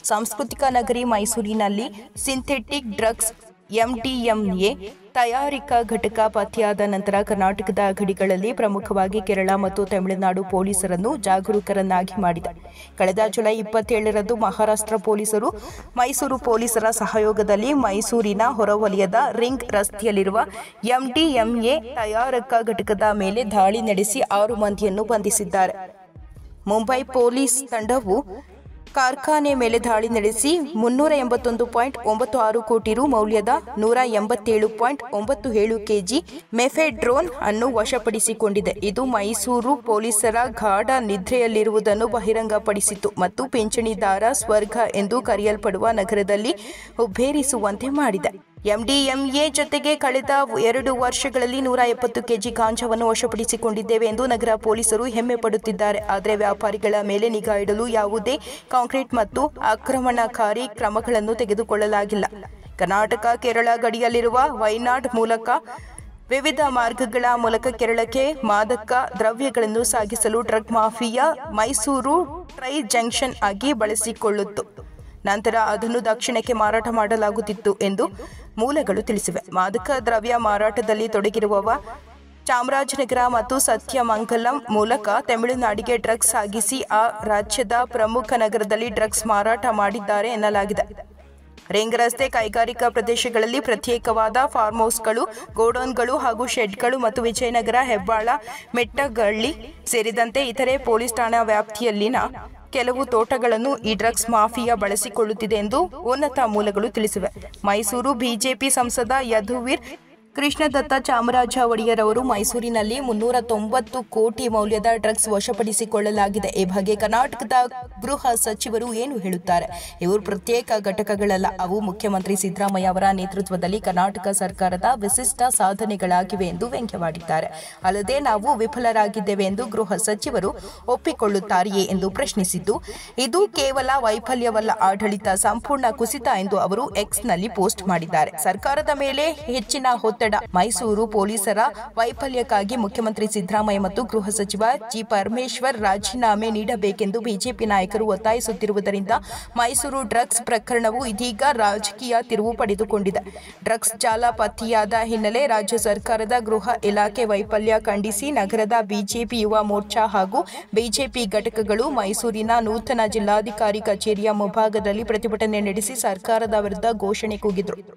ಸಾಂಸ್ಕೃತಿಕ ನಗರಿ ಮೈಸೂರಿನಲ್ಲಿ ಸಿಂಥೆಟಿಕ್ ಡ್ರಗ್ಸ್ ಎಂಡಿಎಂಎ ತಯಾರಿಕಾ ಘಟಕ ಪತ್ತೆಯಾದ ನಂತರ ಕರ್ನಾಟಕದ ಗಡಿಗಳಲ್ಲಿ ಪ್ರಮುಖವಾಗಿ ಕೇರಳ ಮತ್ತು ತಮಿಳುನಾಡು ಪೊಲೀಸರನ್ನು ಜಾಗರೂಕರನ್ನಾಗಿ ಮಾಡಿದೆ. ಕಳೆದ ಜುಲೈ 27ರಂದು ಮಹಾರಾಷ್ಟ್ರ ಪೊಲೀಸರು ಮೈಸೂರು ಪೊಲೀಸರ ಸಹಯೋಗದಲ್ಲಿ ಮೈಸೂರಿನ ಹೊರವಲಯದ ರಿಂಗ್ ರಸ್ತೆಯಲ್ಲಿರುವ ಎಂಡಿಎಂಎ ತಯಾರಕಾ ಘಟಕದ ಮೇಲೆ ದಾಳಿ ನಡೆಸಿ 6 ಮಂದಿಯನ್ನು ಬಂಧಿಸಿದ್ದಾರೆ. ಮುಂಬೈ ಪೊಲೀಸ್ ತಂಡವು ಕಾರ್ಖಾನೆ ಮೇಲೆ ದಾಳಿ ನಡೆಸಿ 381.96 ಕೋಟಿ ರು ಮೌಲ್ಯದ 187.97 ಕೆಜಿ ಮೆಫೆಡ್ರೋನ್ ಅನ್ನು ವಶಪಡಿಸಿಕೊಂಡಿದೆ. ಇದು ಮೈಸೂರು ಪೊಲೀಸರ ಗಾಢ ನಿದ್ರೆಯಲ್ಲಿರುವುದನ್ನು ಬಹಿರಂಗಪಡಿಸಿತು ಮತ್ತು ಪಿಂಚಣಿದಾರ ಸ್ವರ್ಗ ಎಂದು ಕರೆಯಲ್ಪಡುವ ನಗರದಲ್ಲಿ ಹುಬ್ಬೇರಿಸುವಂತೆ ಮಾಡಿದೆ. ಎಂಡಿಎಂಎ ಜೊತೆಗೆ ಕಳೆದ 2 ವರ್ಷಗಳಲ್ಲಿ 170 ಕೆಜಿ ಗಾಂಜಾವನ್ನು ವಶಪಡಿಸಿಕೊಂಡಿದ್ದೇವೆ ಎಂದು ನಗರ ಪೊಲೀಸರು ಹೆಮ್ಮೆ ಪಡುತ್ತಿದ್ದಾರೆ. ಆದರೆ ವ್ಯಾಪಾರಿಗಳ ಮೇಲೆ ನಿಗಾ ಇಡಲು ಯಾವುದೇ ಕಾಂಕ್ರೀಟ್ ಮತ್ತು ಆಕ್ರಮಣಕಾರಿ ಕ್ರಮಗಳನ್ನು ತೆಗೆದುಕೊಳ್ಳಲಾಗಿಲ್ಲ. ಕರ್ನಾಟಕ ಕೇರಳ ಗಡಿಯಲ್ಲಿರುವ ವೈನಾಡ್ ಮೂಲಕ ವಿವಿಧ ಮಾರ್ಗಗಳ ಮೂಲಕ ಕೇರಳಕ್ಕೆ ಮಾದಕ ದ್ರವ್ಯಗಳನ್ನು ಸಾಗಿಸಲು drug mafia Mysuru try junction ಆಗಿ ಬಳಸಿಕೊಳ್ಳುತ್ತು. ನಂತರ ಅದನ್ನು ದಕ್ಷಿಣಕ್ಕೆ ಮಾರಾಟ ಮಾಡಲಾಗುತ್ತಿತ್ತು ಎಂದು ಮೂಲಗಳು ತಿಳಿಸಿವೆ. ಮಾದಕ ದ್ರವ್ಯ ಮಾರಾಟದಲ್ಲಿ ತೊಡಗಿರುವವ ಚಾಮರಾಜನಗರ ಮತ್ತು ಸತ್ಯಮಂಗಲಂ ಮೂಲಕ ತಮಿಳುನಾಡಿಗೆ ಡ್ರಗ್ಸ್ ಸಾಗಿಸಿ ಆ ರಾಜ್ಯದ ಪ್ರಮುಖ ನಗರದಲ್ಲಿ ಡ್ರಗ್ಸ್ ಮಾರಾಟ ಮಾಡಿದ್ದಾರೆ ಎನ್ನಲಾಗಿದೆ. ರಿಂಗ್ ರಸ್ತೆ ಕೈಗಾರಿಕಾ ಪ್ರದೇಶಗಳಲ್ಲಿ ಪ್ರತ್ಯೇಕವಾದ ಫಾರ್ಮ್ ಹೌಸ್ಗಳು, ಗೋಡೌನ್ಗಳು ಹಾಗೂ ಶೆಡ್ಗಳು ಮತ್ತು ವಿಜಯನಗರ, ಹೆಬ್ಬಾಳ, ಮೆಟ್ಟಗಳ್ಳಿ ಸೇರಿದಂತೆ ಇತರೆ ಪೊಲೀಸ್ ಠಾಣಾ ವ್ಯಾಪ್ತಿಯಲ್ಲಿನ ಕೆಲವು ತೋಟಗಳನ್ನು ಈ ಡ್ರಗ್ಸ್ ಮಾಫಿಯಾ ಬಳಸಿಕೊಳ್ಳುತ್ತಿದೆ ಎಂದು ಉನ್ನತ ಮೂಲಗಳು ತಿಳಿಸಿವೆ. ಮೈಸೂರು ಬಿಜೆಪಿ ಸಂಸದ ಯದುವೀರ್ ಕೃಷ್ಣದತ್ತ ಚಾಮರಾಜ ಒಡೆಯರ್ ಅವರು ಮೈಸೂರಿನಲ್ಲಿ 390 ಕೋಟಿ ಮೌಲ್ಯದ ಡ್ರಗ್ಸ್ ವಶಪಡಿಸಿಕೊಳ್ಳಲಾಗಿದೆ. ಈ ಬಗ್ಗೆ ಕರ್ನಾಟಕದ ಗೃಹ ಸಚಿವರು ಏನು ಹೇಳುತ್ತಾರೆ? ಇವರು ಪ್ರತ್ಯೇಕ ಘಟಕಗಳಲ್ಲ, ಅವು ಮುಖ್ಯಮಂತ್ರಿ ಸಿದ್ದರಾಮಯ್ಯ ಅವರ ನೇತೃತ್ವದಲ್ಲಿ ಕರ್ನಾಟಕ ಸರ್ಕಾರದ ವಿಶಿಷ್ಟ ಸಾಧನೆಗಳಾಗಿವೆ ಎಂದು ವ್ಯಂಗ್ಯವಾಡಿದ್ದಾರೆ. ಅಲ್ಲದೆ ನಾವು ವಿಫಲರಾಗಿದ್ದೇವೆ ಎಂದು ಗೃಹ ಸಚಿವರು ಒಪ್ಪಿಕೊಳ್ಳುತ್ತಾರೆಯೇ ಎಂದು ಪ್ರಶ್ನಿಸಿದ್ದು, ಇದು ಕೇವಲ ವೈಫಲ್ಯವಲ್ಲ, ಆಡಳಿತ ಸಂಪೂರ್ಣ ಕುಸಿತ ಎಂದು ಅವರು ಎಕ್ಸ್ನಲ್ಲಿ ಪೋಸ್ಟ್ ಮಾಡಿದ್ದಾರೆ. ಸರ್ಕಾರದ ಮೇಲೆ ಹೆಚ್ಚಿನ ಒತ್ತಡ. ಮೈಸೂರು ಪೊಲೀಸರ ವೈಫಲ್ಯಕ್ಕಾಗಿ ಮುಖ್ಯಮಂತ್ರಿ ಸಿದ್ದರಾಮಯ್ಯ ಮತ್ತು ಗೃಹ ಸಚಿವ ಜಿ. ಪರಮೇಶ್ವರ್ ರಾಜೀನಾಮೆ ನೀಡಬೇಕೆಂದು ಬಿಜೆಪಿ ನಾಯಕರು ಒತ್ತಾಯಿಸುತ್ತಿರುವುದರಿಂದ ಮೈಸೂರು ಡ್ರಗ್ಸ್ ಪ್ರಕರಣವು ಇದೀಗ ರಾಜಕೀಯ ತಿರುವು ಪಡೆದುಕೊಂಡಿದೆ. ಡ್ರಗ್ಸ್ ಜಾಲ ಪತ್ತೆಯಾದ ಹಿನ್ನೆಲೆ ರಾಜ್ಯ ಸರ್ಕಾರದ ಗೃಹ ಇಲಾಖೆ ವೈಫಲ್ಯ ಖಂಡಿಸಿ ನಗರದ ಬಿಜೆಪಿ ಯುವ ಮೋರ್ಚಾ ಹಾಗೂ ಬಿಜೆಪಿ ಘಟಕಗಳು ಮೈಸೂರಿನ ನೂತನ ಜಿಲ್ಲಾಧಿಕಾರಿ ಕಚೇರಿಯ ಮುಂಭಾಗದಲ್ಲಿ ಪ್ರತಿಭಟನೆ ನಡೆಸಿ ಸರ್ಕಾರದ ವಿರುದ್ಧ ಘೋಷಣೆ ಕೂಗಿದರು.